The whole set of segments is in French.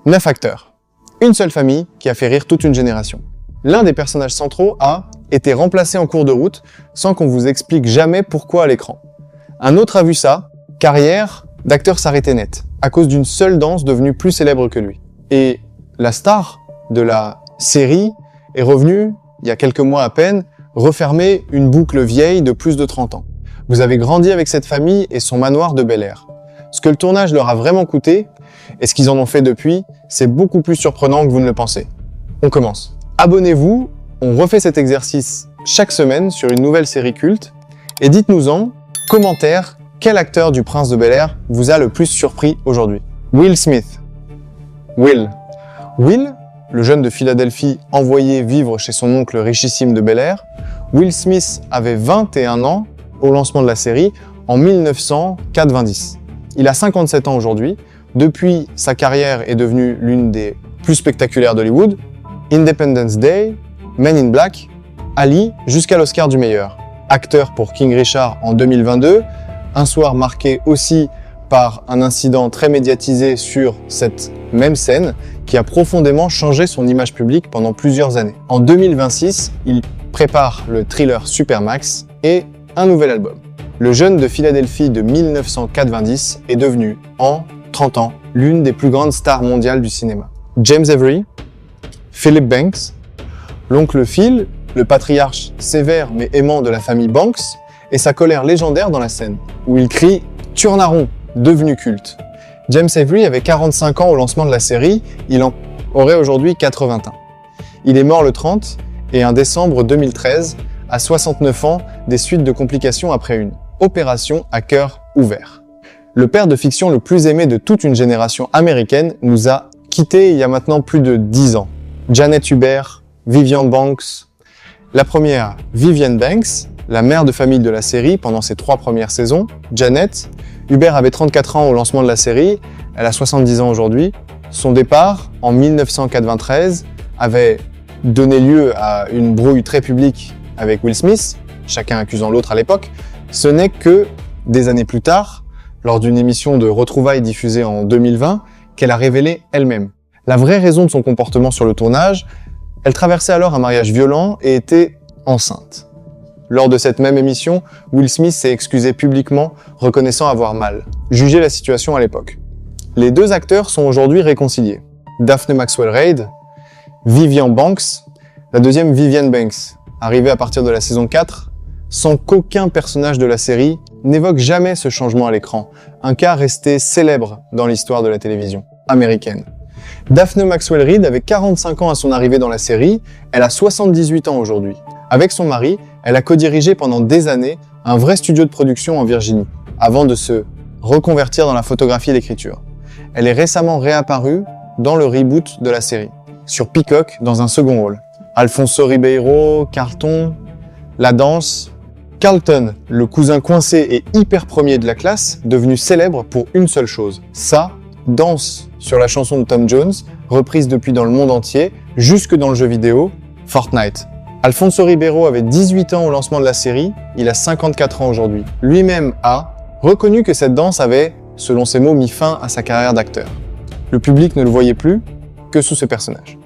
9 acteurs. Une seule famille qui a fait rire toute une génération. L'un des personnages centraux a été remplacé en cours de route sans qu'on vous explique jamais pourquoi à l'écran. Un autre a vu ça, carrière d'acteur s'arrêtait net, à cause d'une seule danse devenue plus célèbre que lui. Et la star de la série est revenue, il y a quelques mois à peine, refermer une boucle vieille de plus de 30 ans. Vous avez grandi avec cette famille et son manoir de Bel-Air. Ce que le tournage leur a vraiment coûté, et ce qu'ils en ont fait depuis, c'est beaucoup plus surprenant que vous ne le pensez. On commence. Abonnez-vous, on refait cet exercice chaque semaine sur une nouvelle série culte, et dites-nous-en, commentaire, quel acteur du Prince de Bel-Air vous a le plus surpris aujourd'hui? Will Smith. Will, le jeune de Philadelphie envoyé vivre chez son oncle richissime de Bel-Air. Will Smith avait 21 ans au lancement de la série en 1990. Il a 57 ans aujourd'hui. Depuis, sa carrière est devenue l'une des plus spectaculaires d'Hollywood. Independence Day, Men in Black, Ali, jusqu'à l'Oscar du meilleur. Acteur pour King Richard en 2022, un soir marqué aussi par un incident très médiatisé sur cette même scène qui a profondément changé son image publique pendant plusieurs années. En 2026, il prépare le thriller Supermax et un nouvel album. Le jeune de Philadelphie de 1990 est devenu, en 30 ans, l'une des plus grandes stars mondiales du cinéma. James Avery, Philip Banks, l'oncle Phil, le patriarche sévère mais aimant de la famille Banks, et sa colère légendaire dans la scène, où il crie « Turnaron », devenu culte. James Avery avait 45 ans au lancement de la série, il en aurait aujourd'hui 80 ans. Il est mort le 30 et en décembre 2013, à 69 ans, des suites de complications après une opération à cœur ouvert. Le père de fiction le plus aimé de toute une génération américaine nous a quittés il y a maintenant plus de 10 ans. Janet Hubert, Vivian Banks. La première, Vivienne Banks, la mère de famille de la série pendant ses 3 premières saisons. Janet, Hubert avait 34 ans au lancement de la série, elle a 70 ans aujourd'hui. Son départ, en 1993, avait donné lieu à une brouille très publique avec Will Smith, chacun accusant l'autre à l'époque. Ce n'est que des années plus tard, lors d'une émission de retrouvailles diffusée en 2020, qu'elle a révélé elle-même. La vraie raison de son comportement sur le tournage, elle traversait alors un mariage violent et était enceinte. Lors de cette même émission, Will Smith s'est excusé publiquement, reconnaissant avoir mal. Jugez la situation à l'époque. Les deux acteurs sont aujourd'hui réconciliés. Daphne Maxwell-Reid, Vivian Banks, la deuxième Vivienne Banks, arrivée à partir de la saison 4, sans qu'aucun personnage de la série n'évoque jamais ce changement à l'écran, un cas resté célèbre dans l'histoire de la télévision américaine. Daphne Maxwell-Reid avait 45 ans à son arrivée dans la série, elle a 78 ans aujourd'hui. Avec son mari, elle a co-dirigé pendant des années un vrai studio de production en Virginie, avant de se reconvertir dans la photographie et l'écriture. Elle est récemment réapparue dans le reboot de la série, sur Peacock dans un second rôle. Alfonso Ribeiro, Carlton, la danse. Carlton, le cousin coincé et hyper premier de la classe, devenu célèbre pour une seule chose. Sa danse sur la chanson de Tom Jones, reprise depuis dans le monde entier, jusque dans le jeu vidéo, Fortnite. Alfonso Ribeiro avait 18 ans au lancement de la série, il a 54 ans aujourd'hui. Lui-même a reconnu que cette danse avait, selon ses mots, mis fin à sa carrière d'acteur. Le public ne le voyait plus que sous ce personnage.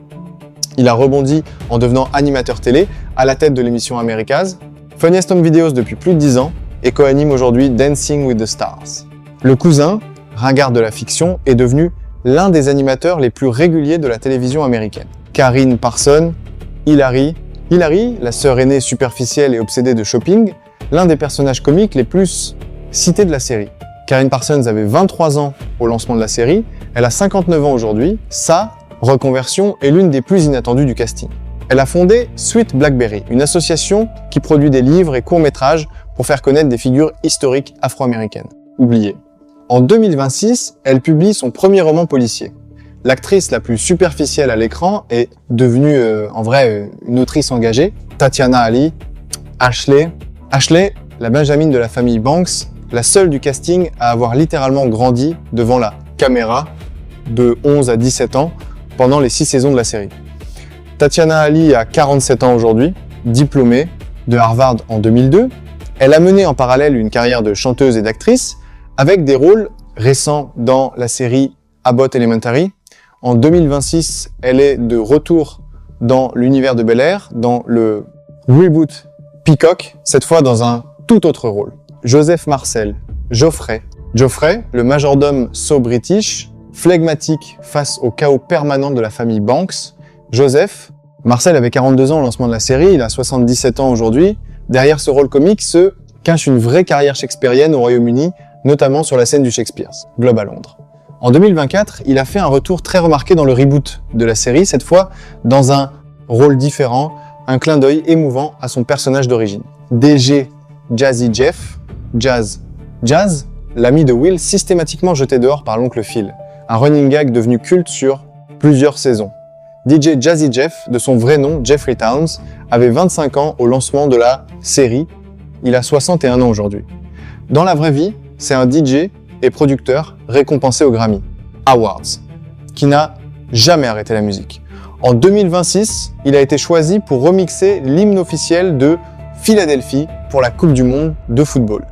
Il a rebondi en devenant animateur télé à la tête de l'émission America's, Funniest Home Videos depuis plus de 10 ans et co-anime aujourd'hui Dancing with the Stars. Le cousin, ringard de la fiction, est devenu l'un des animateurs les plus réguliers de la télévision américaine. Karine Parsons, Hilary, la sœur aînée superficielle et obsédée de shopping, l'un des personnages comiques les plus cités de la série. Karine Parsons avait 23 ans au lancement de la série, elle a 59 ans aujourd'hui. Sa reconversion est l'une des plus inattendues du casting. Elle a fondé Sweet Blackberry, une association qui produit des livres et courts-métrages pour faire connaître des figures historiques afro-américaines, oubliées. En 2026, elle publie son premier roman policier. L'actrice la plus superficielle à l'écran est devenue, en vrai, une autrice engagée. Tatiana Ali, Ashley, la Benjamine de la famille Banks, la seule du casting à avoir littéralement grandi devant la caméra de 11 à 17 ans pendant les 6 saisons de la série. Tatiana Ali a 47 ans aujourd'hui, diplômée de Harvard en 2002. Elle a mené en parallèle une carrière de chanteuse et d'actrice avec des rôles récents dans la série Abbott Elementary, En 2026, elle est de retour dans l'univers de Bel-Air, dans le reboot Peacock, cette fois dans un tout autre rôle. Joseph Marcel, Geoffrey. Geoffrey, le majordome so-british, flegmatique face au chaos permanent de la famille Banks. Joseph, Marcel avait 42 ans au lancement de la série, il a 77 ans aujourd'hui. Derrière ce rôle comique se cache une vraie carrière shakespearienne au Royaume-Uni, notamment sur la scène du Shakespeare's Globe à Londres. En 2024, il a fait un retour très remarqué dans le reboot de la série, cette fois dans un rôle différent, un clin d'œil émouvant à son personnage d'origine. DG Jazzy Jeff, Jazz, l'ami de Will systématiquement jeté dehors par l'oncle Phil, un running gag devenu culte sur plusieurs saisons. DJ Jazzy Jeff, de son vrai nom Jeffrey Towns, avait 25 ans au lancement de la série, il a 61 ans aujourd'hui. Dans la vraie vie, c'est un DJ et producteur récompensé aux Grammy Awards, qui n'a jamais arrêté la musique. En 2026, il a été choisi pour remixer l'hymne officiel de Philadelphie pour la Coupe du Monde de football.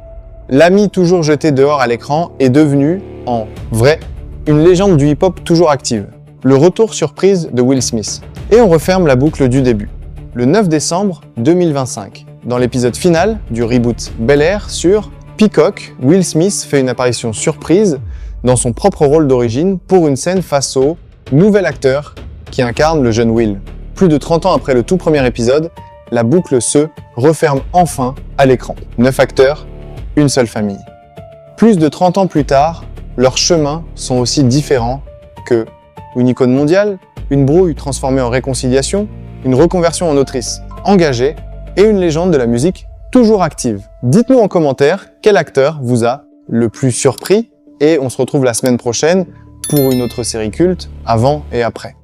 L'ami toujours jeté dehors à l'écran est devenu, en vrai, une légende du hip-hop toujours active. Le retour surprise de Will Smith. Et on referme la boucle du début. Le 9 décembre 2025, dans l'épisode final du reboot Bel-Air sur Peacock, Will Smith fait une apparition surprise dans son propre rôle d'origine pour une scène face au nouvel acteur qui incarne le jeune Will. Plus de 30 ans après le tout premier épisode, la boucle se referme enfin à l'écran. 9 acteurs, une seule famille. Plus de 30 ans plus tard, leurs chemins sont aussi différents que une icône mondiale, une brouille transformée en réconciliation, une reconversion en autrice engagée et une légende de la musique toujours active. Dites-nous en commentaire quel acteur vous a le plus surpris et on se retrouve la semaine prochaine pour une autre série culte avant et après.